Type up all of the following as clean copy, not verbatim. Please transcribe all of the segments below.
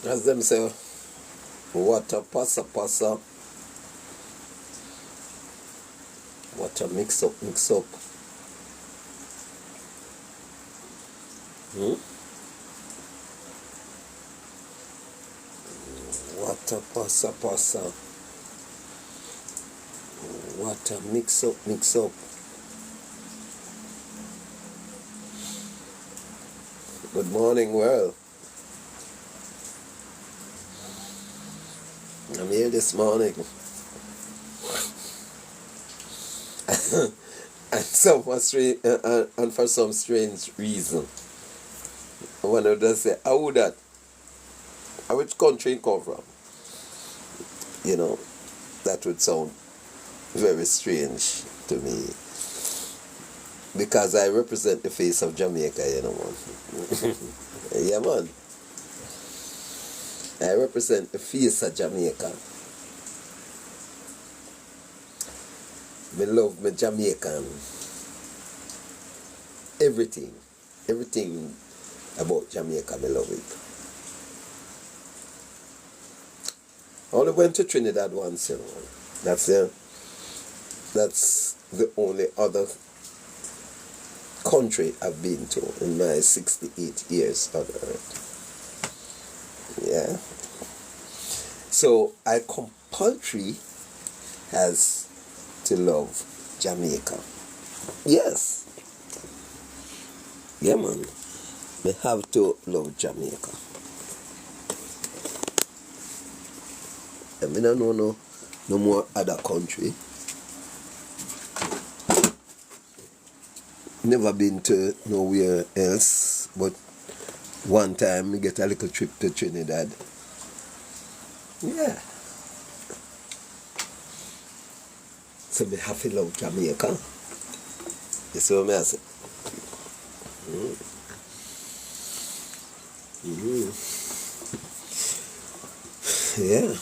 As them say, what a passa, what a mix up. What a passa, what a mix up. Good morning, world. I'm here this morning. and for some strange reason, I want to just say, how would that? Which country it come from? You know, that would sound very strange to me. Because I represent the face of Jamaica, man. Yeah, man. I represent the face of Jamaica. Me love me Jamaican. Everything about Jamaica, me love it. I only went to Trinidad once, That's the only other country I've been to in my 68 years on earth. Yeah. So I compulsory has to love Jamaica. Yes. Yeah, man. We have to love Jamaica. And we don't know no more other country. Never been to nowhere else, but one time we get a little trip to Trinidad. Yeah. So we have to love Jamaica. You see what I say? Yeah.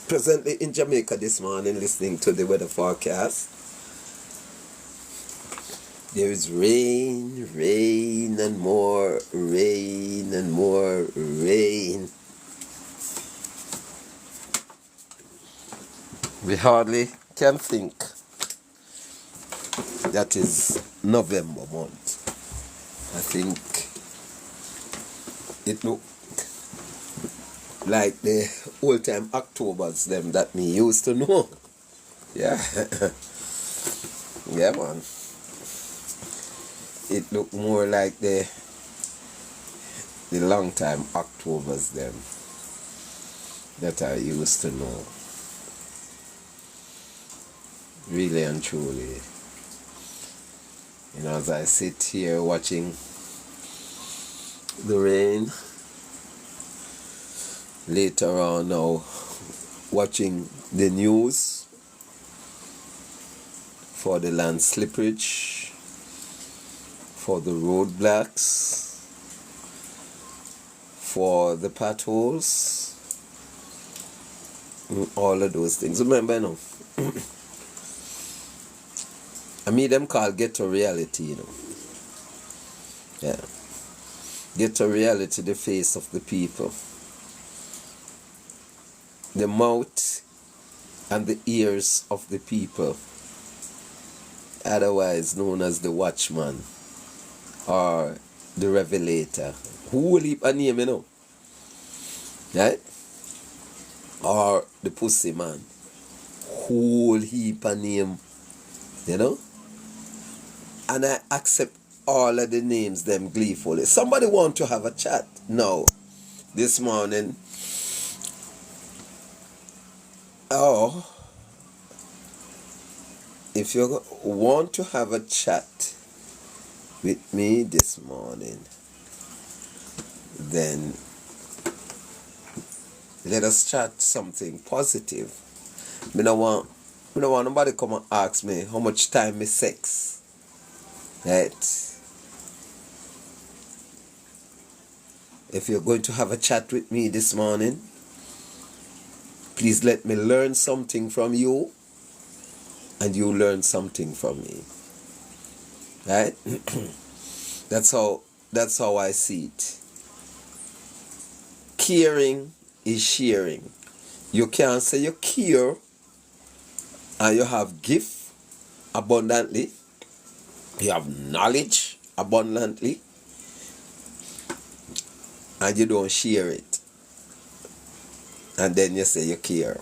Presently in Jamaica this morning, listening to the weather forecast. There is rain and more rain. We hardly can think that is November month. I think it look like the old time Octobers them that me used to know. Yeah. Yeah, man. It look more like the long time Octobers them that I used to know. Really and truly. As I sit here watching the rain, later on now watching the news for the land slippage, for the roadblocks, for the potholes, all of those things. Remember, I mean them call getto reality, Yeah. Getto reality, the face of the people. The mouth and the ears of the people. Otherwise known as the watchman or the revelator. Who will heap a name, Right? Or the pussy man. Who will heap a name, And I accept all of the names them gleefully. Somebody want to have a chat now, this morning. Oh, if you want to have a chat with me this morning, then let us chat something positive. I don't want nobody come and ask me how much time is sex. Right? If you're going to have a chat with me this morning, please let me learn something from you, and you learn something from me. Right? That's how I see it. caring is sharing. You can't say you care and you have gift abundantly, you have knowledge abundantly, and you don't share it. And then you say you care.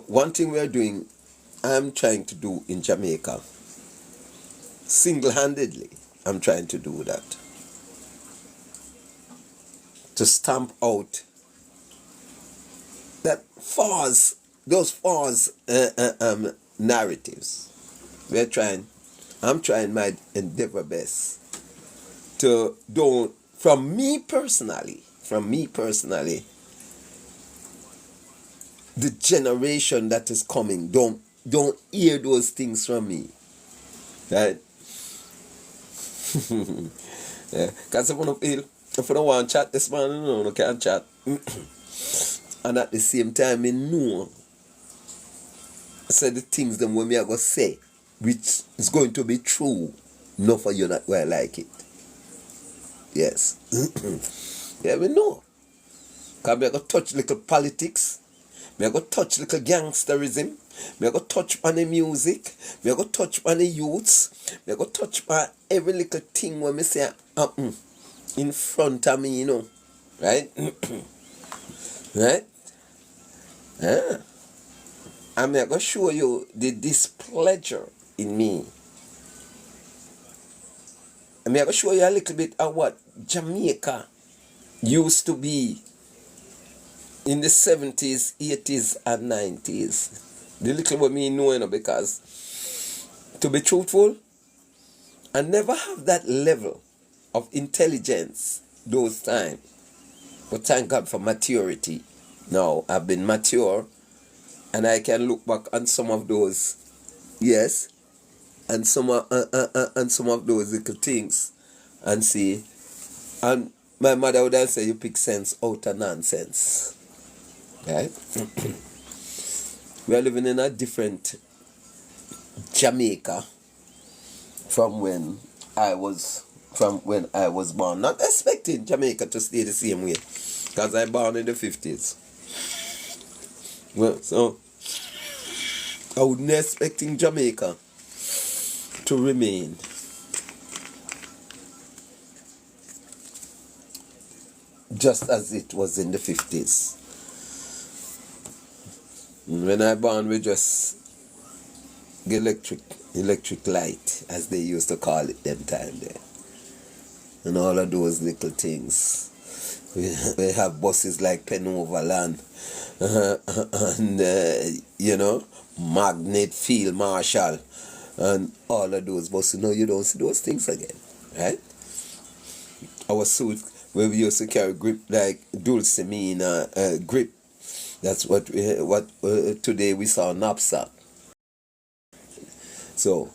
One thing we're doing, I'm trying to do in Jamaica, single-handedly, I'm trying to do that. To stamp out that those false narratives. I'm trying my endeavor best to don't, from me personally, the generation that is coming, don't hear those things from me. Right? Yeah. Because if I don't want to chat this morning, no, I can't chat. And at the same time, I know I said the things them when me I go say, which is going to be true, not for you not where I like it. Yes. Yeah, we know. Because me I go touch little politics, me I go touch little gangsterism, me I go touch on the music, me I go touch on the youths, me I go touch on every little thing when me say happen in front of me, you know. Right? Right? Yeah. I'm going to show you the displeasure in me. I'm going to show you a little bit of what Jamaica used to be in the 70s, 80s, and 90s. The little what me know, you know, because to be truthful, I never have that level of intelligence those times. But thank God for maturity. Now I've been mature and I can look back on some of those, yes, and some of those little things and see. And my mother would say, you pick sense out of nonsense. Right? We are living in a different Jamaica from when I was born. Not expecting Jamaica to stay the same way, because I born in the 50s. Well, so I wouldn't expecting Jamaica to remain just as it was in the 50s. When I born, we just get electric light, as they used to call it them time there, and all of those little things. We have buses like Penoverland, and you know, Magnet Field Marshall, and all of those buses. No, you don't see those things again, right? Our suit where we used to carry grip like Dulcimina grip. That's what today we saw knapsack. So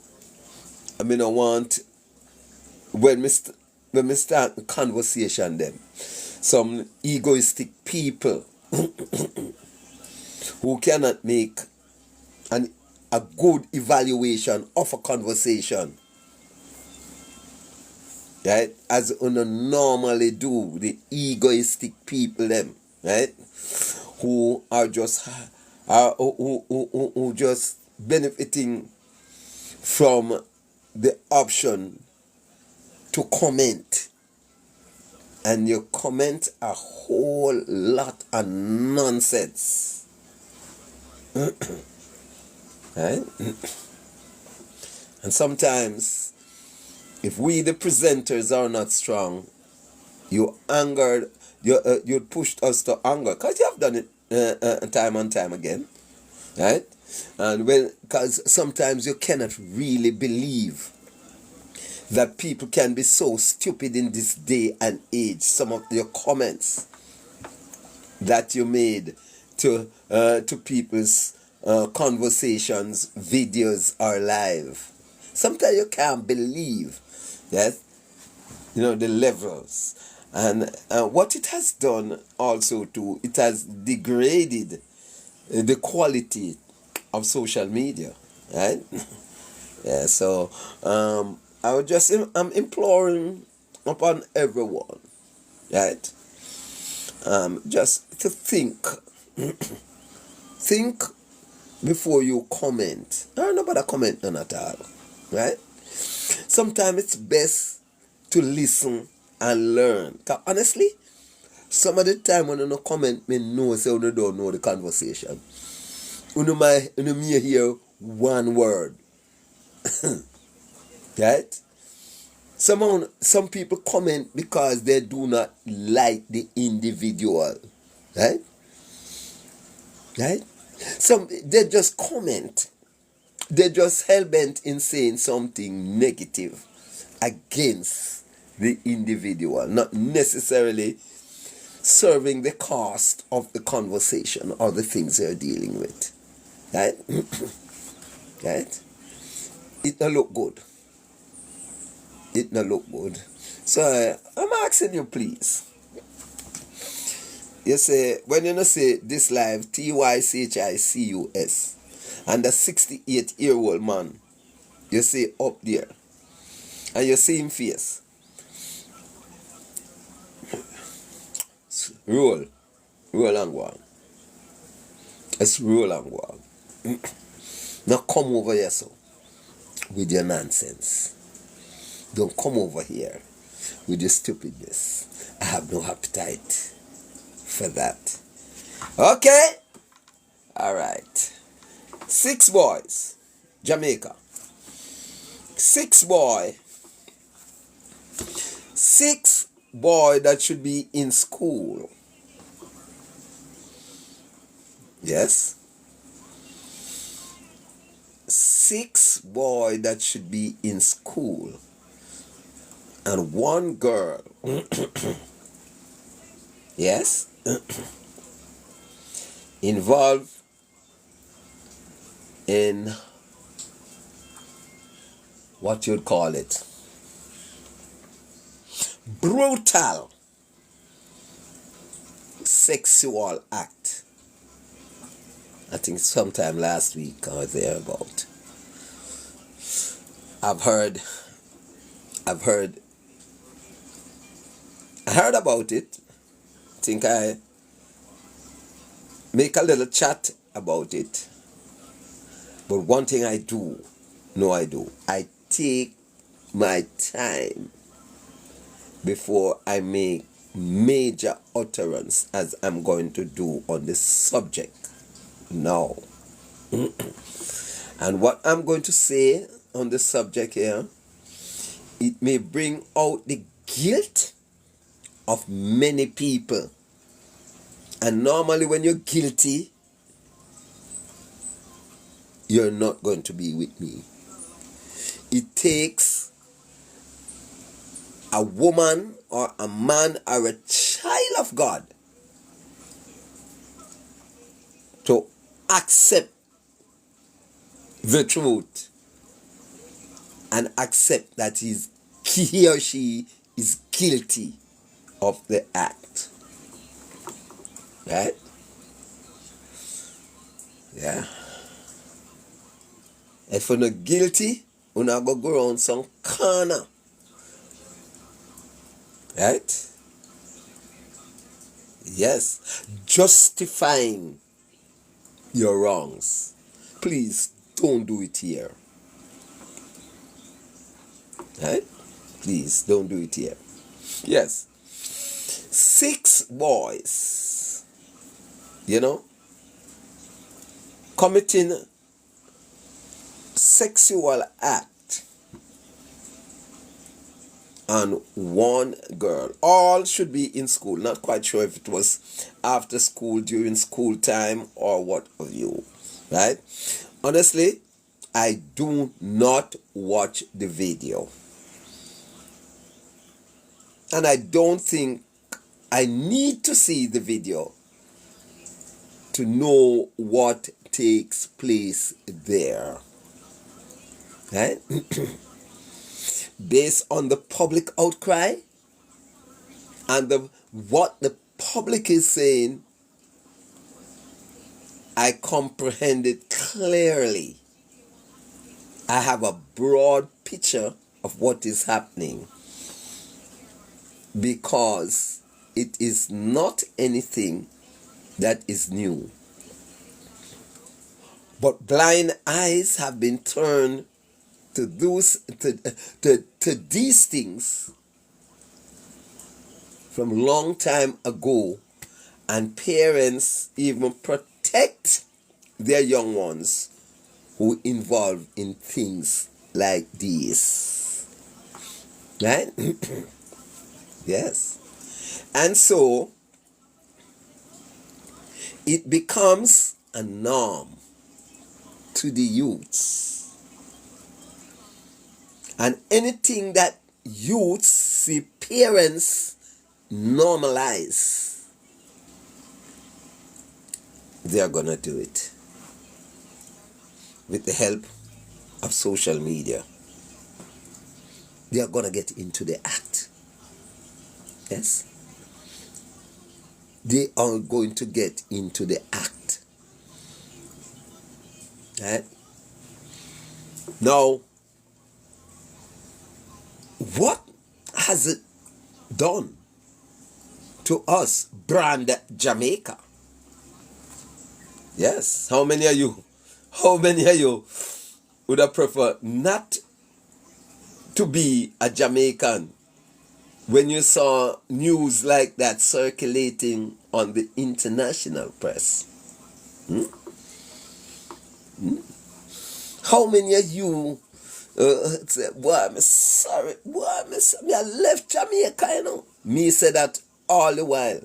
I mean, I want when we start the conversation, them some egoistic people who cannot make a good evaluation of a conversation, right? As we normally do, the egoistic people, them, right? Who are just who just benefiting from the option to comment, and you comment a whole lot of nonsense. Right? And sometimes, if we the presenters are not strong, you pushed us to anger, because you have done it time and time again, right? And because sometimes you cannot really believe that people can be so stupid in this day and age. Some of your comments that you made to people's conversations, videos, or live. Sometimes you can't believe that, you know, the levels. And what it has done also too, it has degraded the quality of social media, right? Yeah, so I'm imploring upon everyone, right? Just to think. Think before you comment. Nobody comment none at all, right? Sometimes it's best to listen and learn. 'Cause honestly, some of the time when you no comment, me know say you don't know the conversation. You may hear one word, right? Some people comment because they do not like the individual, right? Right? Some they just comment. They just hell-bent in saying something negative against the individual, not necessarily serving the cost of the conversation or the things they're dealing with. Right? Right? It don't look good. It don't look good. So I'm asking you, please. You say, when you say this live, Tychicus, and the 68-year-old man, you say up there, and you see him face. Roll and go on. Let's roll and go on. Now come over here, so, with your nonsense. Don't come over here with your stupidness. I have no appetite for that. Okay? Alright. 6 boys. Jamaica. 6 boy that should be in school. Yes? 6 boy that should be in school. And 1 girl. Yes? Involved in what you'd call it, brutal sexual act. I think sometime last week or thereabout. I heard about it. I think I make a little chat about it. But one thing I do, I take my time before I make major utterance, as I'm going to do on this subject now. And what I'm going to say on this subject here, it may bring out the guilt of many people. And normally when you're guilty, you're not going to be with me. It takes a woman or a man or a child of God to accept the truth and accept that he or she is guilty of the act. Right? Yeah. If you're not guilty, you're not going to go around some corner. Right? Yes. Justifying your wrongs. Please don't do it here. Right? Please don't do it here. Yes. 6 boys, committing sexual act on 1 girl. All should be in school. Not quite sure if it was after school, during school time, or what have you. Right? Honestly, I do not watch the video. And I don't think I need to see the video to know what takes place there. Right? Based on the public outcry and what the public is saying, I comprehend it clearly. I have a broad picture of what is happening. because it is not anything that is new. But blind eyes have been turned to these things from long time ago, and parents even protect their young ones who involve in things like these. Right? Yes. And so it becomes a norm to the youths. And anything that youths see parents normalize, they are going to do it with the help of social media. They are going to get into the act. Yes? They are going to get into the act. Right? Now, what has it done to us, brand Jamaica? Yes. How many of you would have preferred not to be a Jamaican when you saw news like that circulating on the international press? How many of you say, boy, I'm sorry, boy, I left Jamaica, you know? Me say that all the while.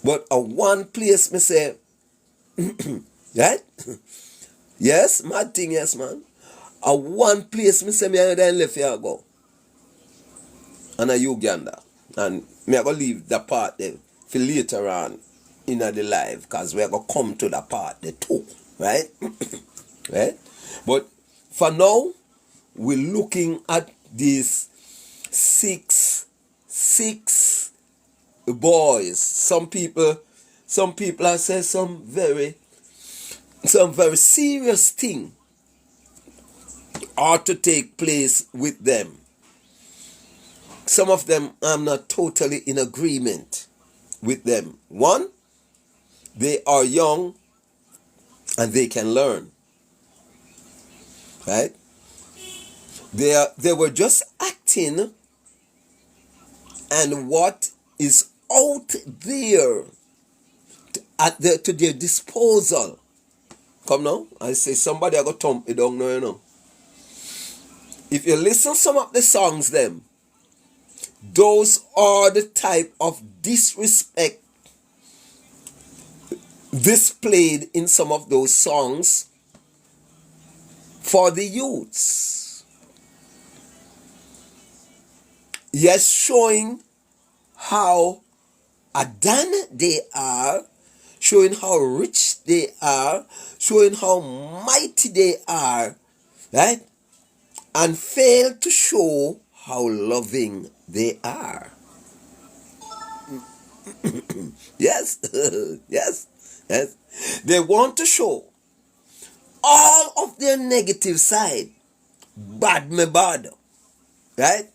But a one place me say, right? Yes, mad thing, yes, man. A one place me say me I then left here go. And a Uganda. And me I go leave the part there for later on in the live, because we are going to come to the part there too. Right? Right? But for now, we're looking at these six boys. Some people have said some very serious thing ought to take place with them. Some of them I'm not totally in agreement with them. One, they are young and they can learn. Right? They were just acting, and what is out there to their disposal. Come now, I say somebody I got thump it down now, you know. If you listen some of the songs them, those are the type of disrespect displayed in some of those songs for the youths. Yes, showing how adorned they are, showing how rich they are, showing how mighty they are, right? And fail to show how loving they are. Yes, yes, yes. They want to show all of their negative side. Bad me bad. Right?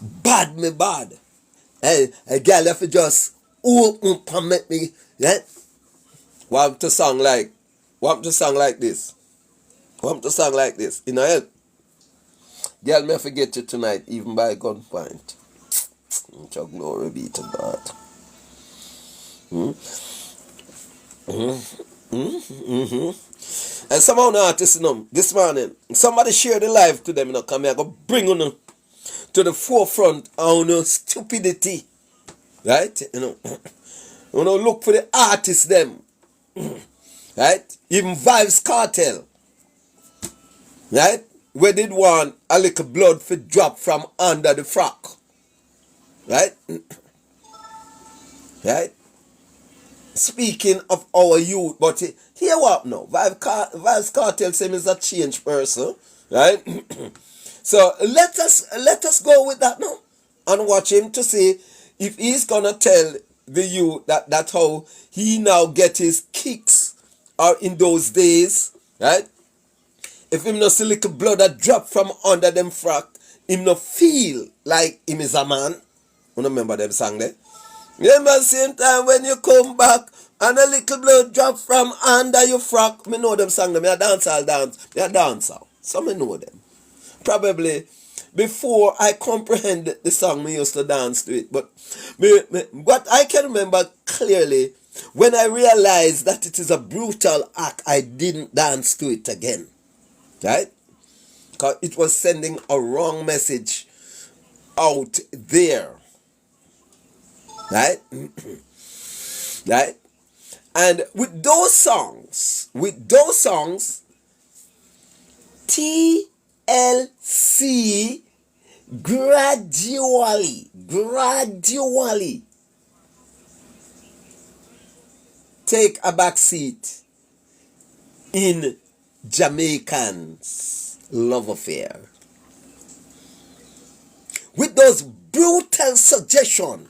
Bad me bad. Hey, a girl if you just permit me, right? Want to song like this. Want to song like this. You know it? Girl, may forget you tonight, even by gunpoint. So glory be to God. And somehow now artists, you know, this morning, somebody share the live to them, you know, come here, go bring on to the forefront of stupidity. Right? You know, look for the artists them. Right? Even Vibes Cartel. Right? We did want a little blood for drop from under the frock. Right? Right? Speaking of our youth, but here what now? Vibes Cartel say he's a changed person. Right? So let us go with that now and watch him to see if he's gonna tell the youth that that's how he now get his kicks or in those days, right? If him not see little blood that drop from under them frack, him no feel like him is a man. You remember them song there? Remember same time when you come back and a little blood drop from under your frock. Me know them song them. Me a dance all dance. Me a dancer. So me know them. Probably before I comprehend the song, me used to dance to it. But what I can remember clearly, when I realized that it is a brutal act, I didn't dance to it again. Right? Because it was sending a wrong message out there. Right? Right? And with those songs, TLC gradually take a back seat in Jamaicans' love affair. With those brutal suggestions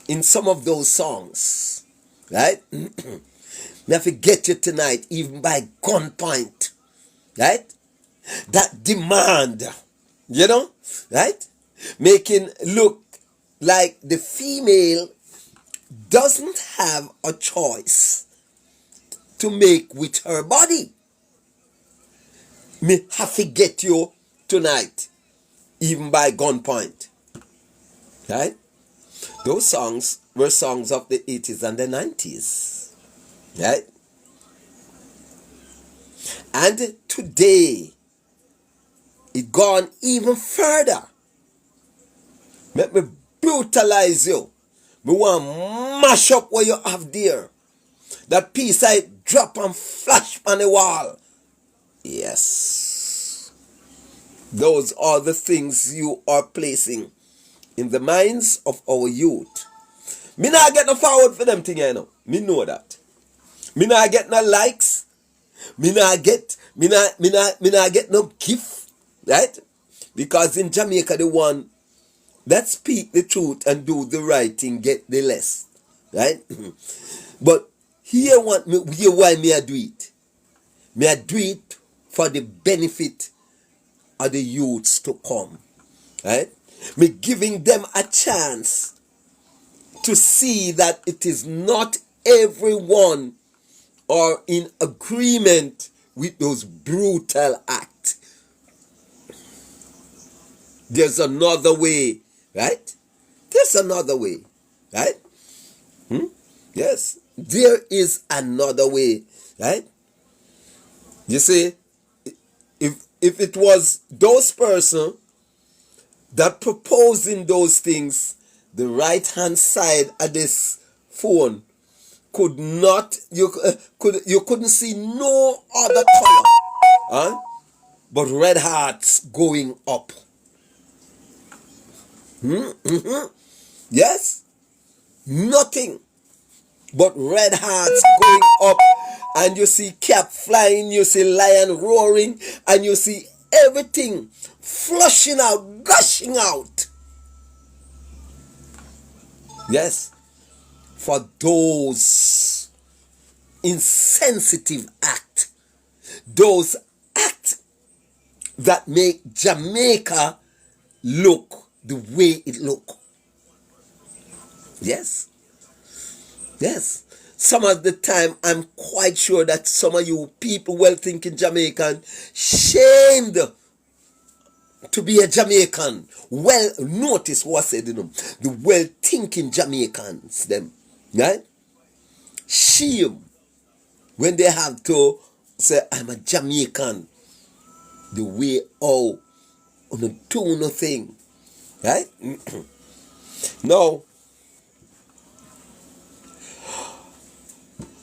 in some of those songs, right? Me have to get you tonight, even by gunpoint, right? That demand, you know, right? Making look like the female doesn't have a choice to make with her body. Me have to get you tonight, even by gunpoint, right? Those songs were songs of the 80s and the 90s, right? And today, it gone even further. Let me brutalize you. Me want mash up what you have there. That piece I drop and flash on the wall. Yes. Those are the things you are placing in the minds of our youth. Me not get no forward for them thing, you know. Me know that. Me not get no likes. Me not get no gift, right? Because in Jamaica, the one that speak the truth and do the right thing get the less, right? But here why me I do it. Me I do it for the benefit of the youths to come, right? Me giving them a chance to see that it is not everyone are in agreement with those brutal acts. There's another way, right? There's another way, right? Yes, there is another way, right? You see, if it was those person that proposing those things, the right hand side of this phone could not, you couldn't see no other color, huh? But red hearts going up. Yes, nothing but red hearts going up, and you see cap flying, you see lion roaring, and you see everything flushing out, gushing out. Yes, for those insensitive acts, those acts that make Jamaica look the way it look. Yes. Yes. Some of the time, I'm quite sure that some of you people well-thinking Jamaican shamed to be a Jamaican. Well, notice what I said, you know, the well-thinking Jamaicans, them, right? Shame when they have to say, I'm a Jamaican. The way on the do nothing, right? No.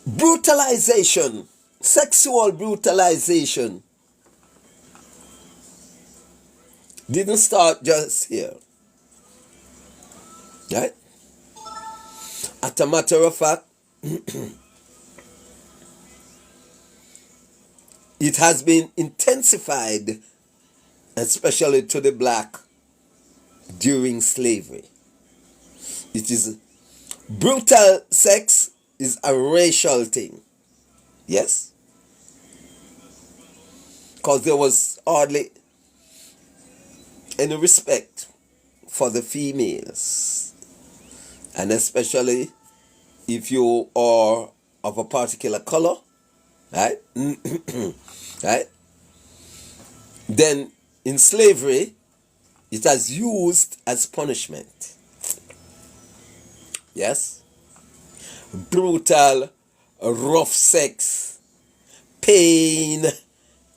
Brutalization, sexual brutalization didn't start just here, right? As a matter of fact, it has been intensified, especially to the black, during slavery. It is brutal sex is a racial thing. Yes? Because there was hardly any respect for the females, and especially if you are of a particular color, right? Right? Then in slavery, it has used as punishment. Yes? Brutal, rough sex, pain,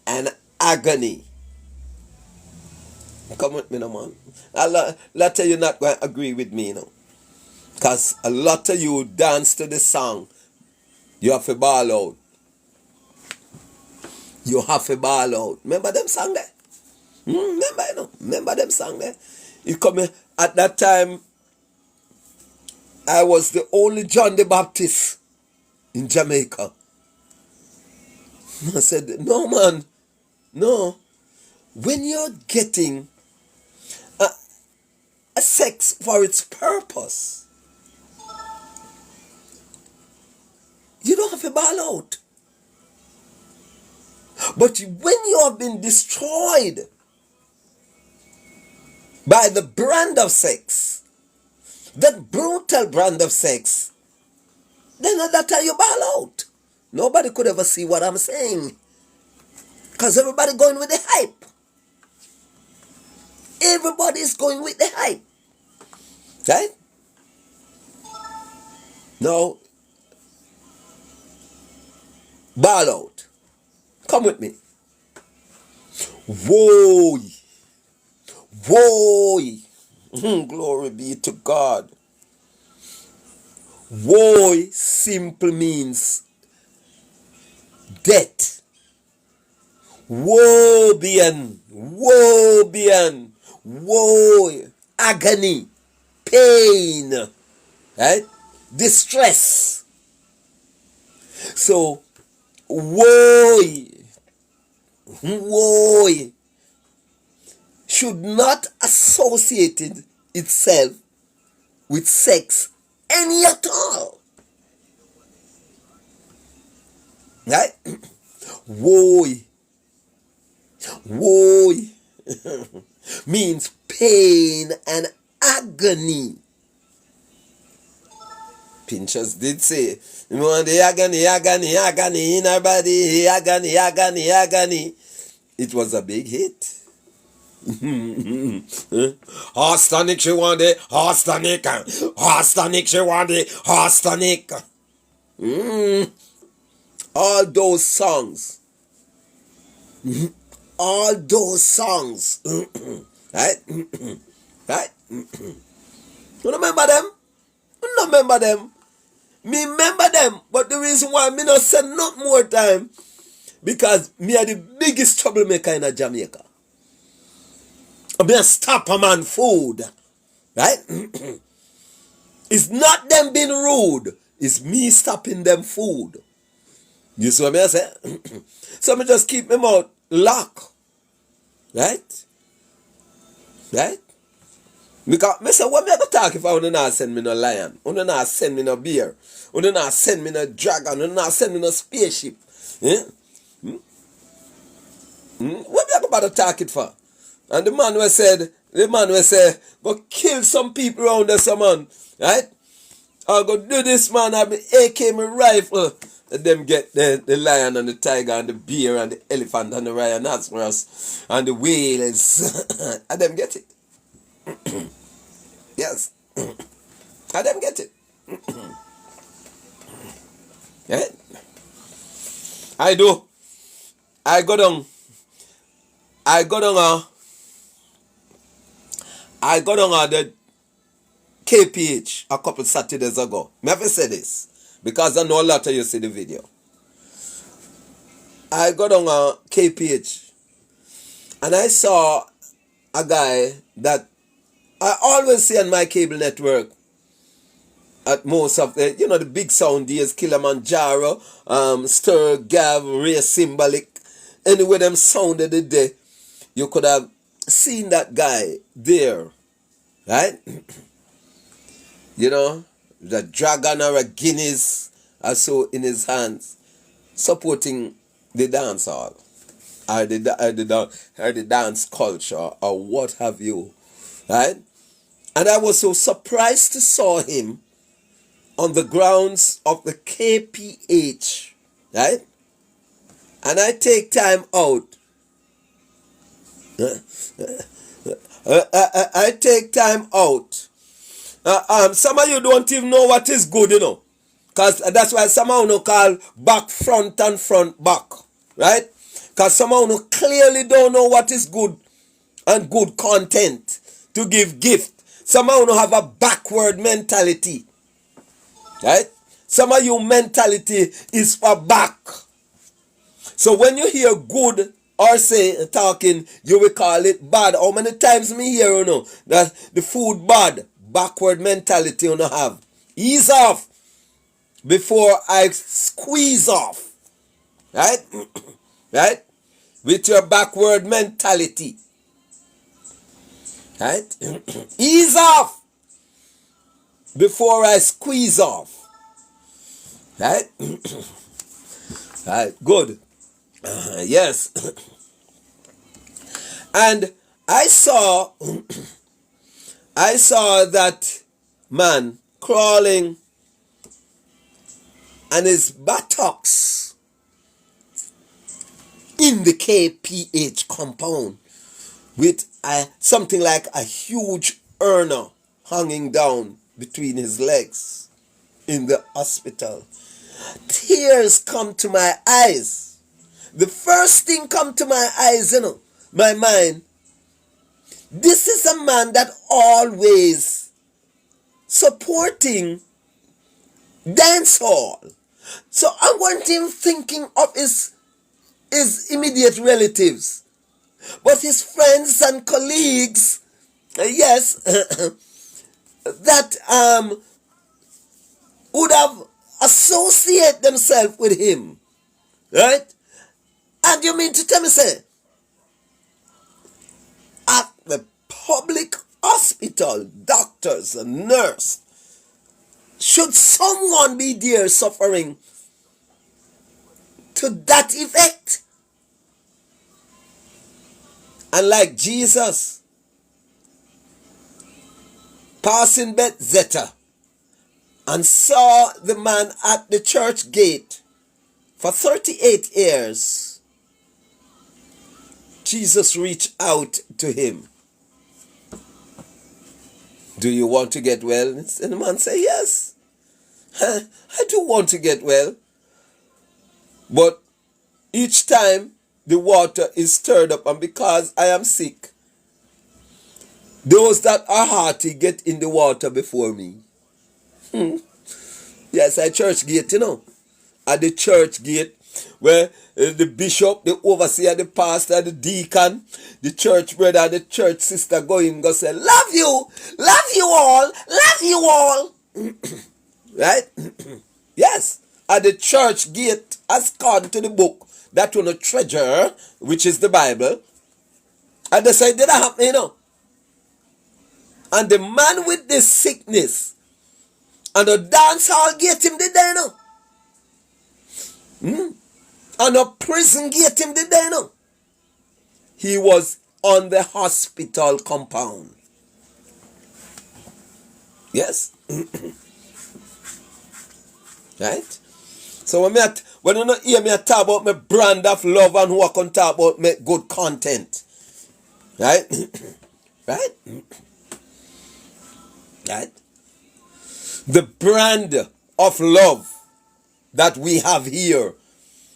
and agony. Come with me, no man. A lot of you not going to agree with me, because a lot of you dance to the song. You have to ball out. You have to ball out. Remember them song there? Remember them song there? You come in, at that time, I was the only John the Baptist in Jamaica. I said, no man, no. When you're getting a sex for its purpose, you don't have to ball out. But when you have been destroyed by the brand of sex, that brutal brand of sex, then at that time you ball out. Nobody could ever see what I'm saying, because everybody going with the hype. Everybody's going with the hype. Right? Now, ball out. Come with me. Whoa. Whoa. Glory be to God. Woe simply means death. Woe beyond, woe, agony, pain, right? Distress. So, woe should not associate itself with sex any at all. Right? Woe means pain and agony. Pinchas did say, you know, the agony in our body, agony. It was a big hit. Horse tonic, she want it, horse tonic, she want it, horse tonic. All those songs. All those songs. Right? Right? You remember them? You remember them? Me remember them, but the reason why me not say not more time, because me are the biggest troublemaker in Jamaica. Me a stop a man food. Right? It's not them being rude. It's me stopping them food. You see what I say? So me just keep my mouth locked. Right? Right? Because me say, what me ever talk if I want not send me no lion? Want not send me no bear? Want not send me no dragon? Want not send me no spaceship? What me ever about to talk it for? And the man who said, go kill some people around there, some man. Right? I'll go do this, man. I have my AK, my rifle. And them get the lion and the tiger and the bear and the elephant and the rhinoceros and the whales. And them get it. Yes. And them get it. Yeah. I do. I go down the KPH a couple Saturdays ago. Me have to say this, because I know a lot of you see the video. I got on a KPH and I saw a guy that I always see on my cable network at most of the, the big sound days, Kilimanjaro, Stir, Gav, Ray Symbolic, anyway them sounded the day, you could have seen that guy there, right? The dragon or a Guinness or so in his hands, supporting the dance hall. or the dance culture or what have you, right? And I was so surprised to saw him on the grounds of the KPH, right? And I take time out. I take time out. Some of you don't even know what is good, you know. Because that's why some of you call back front and front back. Right? Because some of you clearly don't know what is good and good content to give gift. Some of you have a backward mentality. Right? Some of you mentality is for back. So when you hear good or say talking, you will call it bad. How many times me hear you know that the food bad? Backward mentality you know have. Ease off before I squeeze off. Right? Right? With your backward mentality. Right? Ease off before I squeeze off. Right? Right? Good. Yes. And I saw that man crawling and his buttocks in the KPH compound with something like a huge urn hanging down between his legs in the hospital. Tears come to my eyes. The first thing come to my eyes, you know, my mind. This is a man that always supporting dancehall. So I want him thinking of his immediate relatives. But his friends and colleagues, yes, that would have associate themselves with him. Right? And you mean to tell me, say, at the public hospital, doctors and nurse, should someone be there suffering to that effect? And like Jesus passing Bethesda and saw the man at the church gate for 38 years, Jesus reached out to him. Do you want to get well? And the man said, yes, I do want to get well. But each time the water is stirred up, and because I am sick, those that are hearty get in the water before me. Yes, at church gate, you know. At the church gate, where the bishop, the overseer, the pastor, the deacon, the church brother, and the church sister go in and go say, love you all, love you all. Right? Yes. At the church gate, as according to the book, that one a treasure, which is the Bible. And they say, did that happen, you know? And the man with this sickness, and the dance hall gate him the day, you know? And a prison gate him the day, you know? He was on the hospital compound. Yes? Right? So when you not hear me talk about my brand of love and who I can talk about my good content. Right? Right? Right? The brand of love that we have here,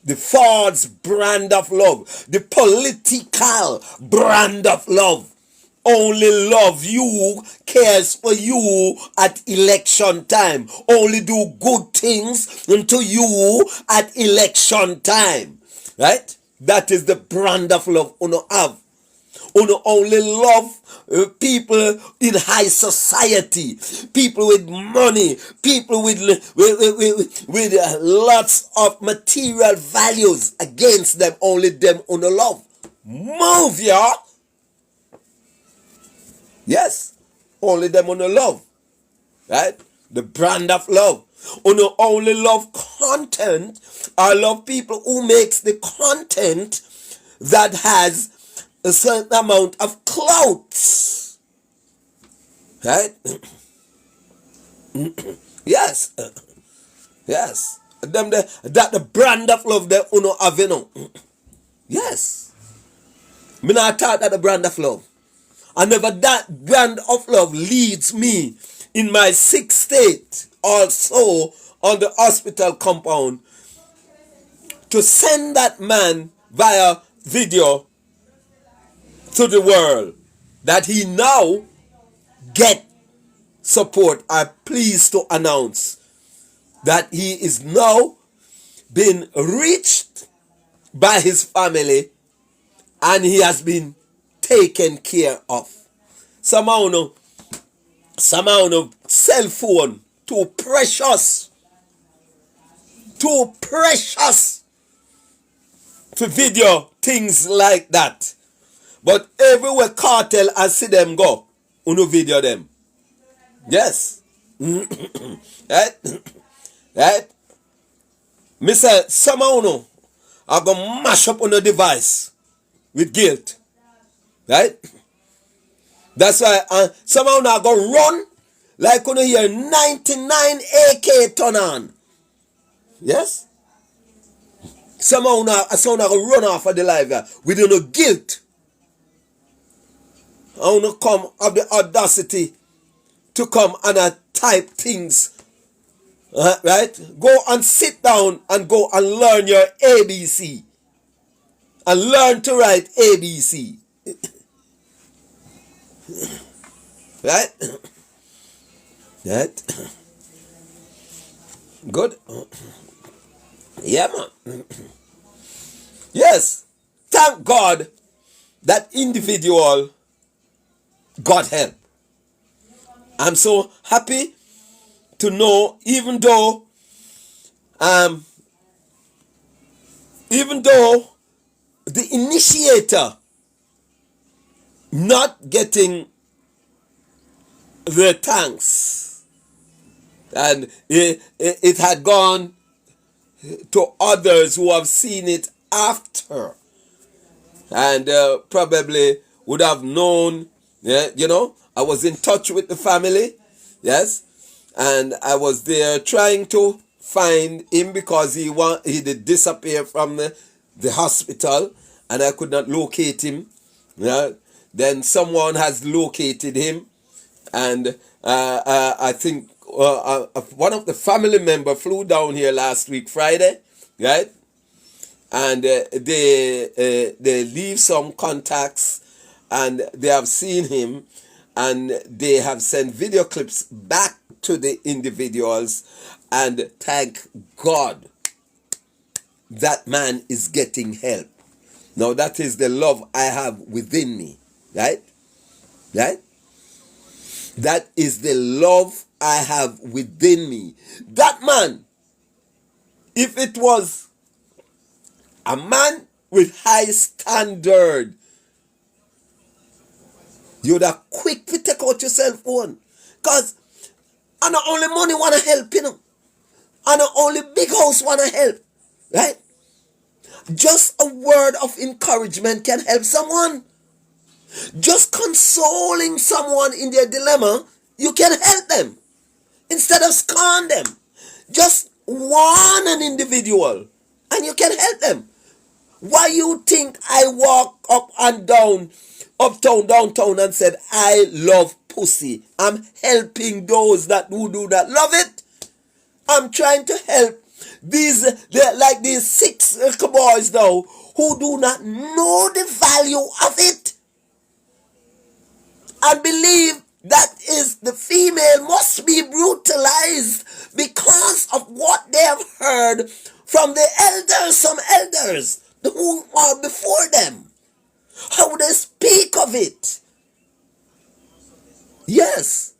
the Ford's brand of love, the political brand of love, only love you, cares for you at election time, only do good things unto you at election time, right? That is the brand of love uno have. Uno only love people in high society, people with money, people with lots of material values. Against them, only them uno love. Move, y'all. Yes, only them uno love, right? The brand of love. Uno only love content. I love people who makes the content that has a certain amount of clout. Right? Yes. Yes. That the brand of love that uno have, you know. Yes. Me not thought that the brand of love. And never that brand of love leads me in my sick state also on the hospital compound to send that man via video to the world that he now get support. I'm pleased to announce that he is now been reached by his family and he has been taken care of. Somehow no cell phone too precious for video things like that. But everywhere cartel I see them go, uno video them. Yes. Right? Right? Me say somehow no I go mash up on the device with guilt. Right? That's why somehow now I go run like you hear 99 AK turn on. Yes? Somehow now I go run off of the live with no guilt. I want to come have the audacity to come and type things. Right? Go and sit down and go and learn your ABC. And learn to write ABC. Right? Right? Good? Yeah, man. Yes. Thank God that individual got help. I'm so happy to know even though the initiator not getting the thanks and it had gone to others who have seen it after and probably would have known. You know, I was in touch with the family. Yes, and I was there trying to find him because he did disappear from the hospital and I could not locate him. Yeah. Then someone has located him and I think one of the family member flew down here last week Friday, right? And they leave some contacts and they have seen him and they have sent video clips back to the individuals and thank God that man is getting help. Now that is the love I have within me, right? Right? That is the love I have within me. That man, if it was a man with high standard, you'd have quick to take out your cell phone. Because I not only money want to help, you know. I not only big house want to help. Right? Just a word of encouragement can help someone. Just consoling someone in their dilemma, you can help them. Instead of scorn them. Just warn an individual and you can help them. Why you think I walk up and down, uptown, downtown and said, I love pussy. I'm helping those that who do that. Love it. I'm trying to help these 6 boys now who do not know the value of it. And believe that is the female must be brutalized because of what they have heard from the elders, some elders who are before them. How they speak of it. Yes.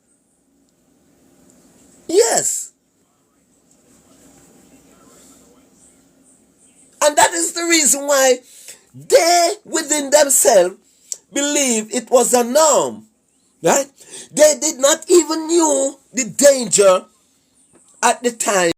Yes. And that is the reason why they within themselves believe it was a norm. Right? They did not even knew the danger at the time.